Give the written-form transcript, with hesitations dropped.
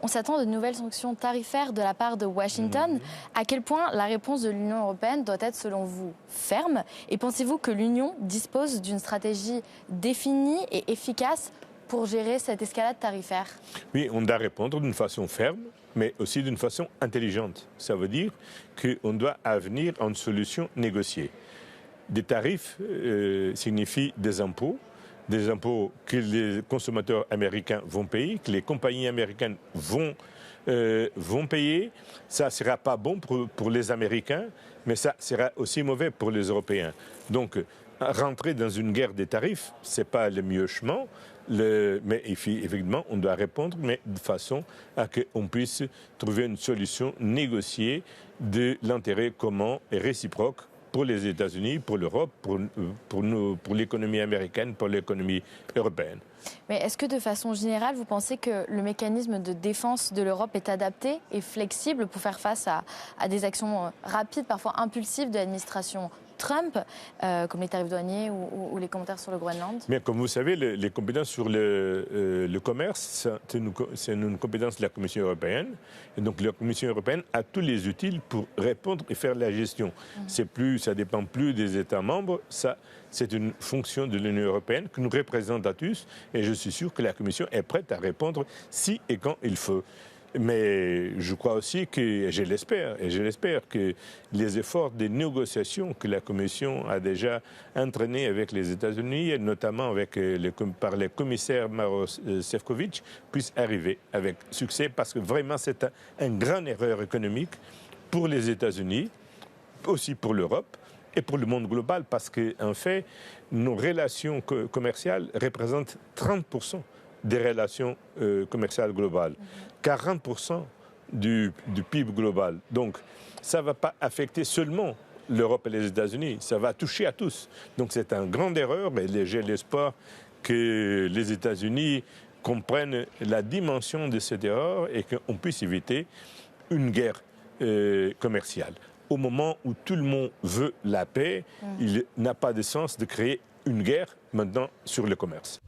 on s'attend de nouvelles sanctions tarifaires de la part de Washington. À quel point la réponse de l'Union européenne doit être, selon vous, ferme? Et pensez-vous que l'Union dispose d'une stratégie définie et efficace pour gérer cette escalade tarifaire? Oui, on doit répondre d'une façon ferme, mais aussi d'une façon intelligente. Ça veut dire qu'on doit venir à une solution négociée. Des tarifs signifient des impôts que les consommateurs américains vont payer, que les compagnies américaines vont payer. Ça ne sera pas bon pour les Américains, mais ça sera aussi mauvais pour les Européens. Donc, rentrer dans une guerre des tarifs, ce n'est pas le mieux chemin. Mais effectivement, on doit répondre, mais de façon à qu'on puisse trouver une solution négociée de l'intérêt commun et réciproque pour les États-Unis, pour l'Europe, pour l'économie américaine, pour l'économie européenne. Mais est-ce que de façon générale, vous pensez que le mécanisme de défense de l'Europe est adapté et flexible pour faire face à des actions rapides, parfois impulsives de l'administration Trump, comme les tarifs douaniers ou les commentaires sur le Groenland? Mais comme vous savez, les compétences sur le commerce, c'est une compétence de la Commission européenne. Et donc la Commission européenne a tous les outils pour répondre et faire la gestion. Ça ne dépend plus des États membres. C'est une fonction de l'Union européenne que nous représente à tous. Et je suis sûr que la Commission est prête à répondre si et quand il faut. Mais je crois aussi que, je l'espère que les efforts de négociation que la Commission a déjà entraînés avec les États-Unis, et notamment par le commissaire Maroš Šefčovič, puissent arriver avec succès, parce que vraiment c'est une grande erreur économique pour les États-Unis, aussi pour l'Europe et pour le monde global, parce qu'en fait, nos relations commerciales représentent 30% des relations commerciales globales, 40% du PIB global. Donc, ça ne va pas affecter seulement l'Europe et les États-Unis, ça va toucher à tous. Donc, c'est une grande erreur, mais j'ai l'espoir que les États-Unis comprennent la dimension de cette erreur et qu'on puisse éviter une guerre commerciale. Au moment où tout le monde veut la paix, il n'a pas de sens de créer une guerre maintenant sur le commerce.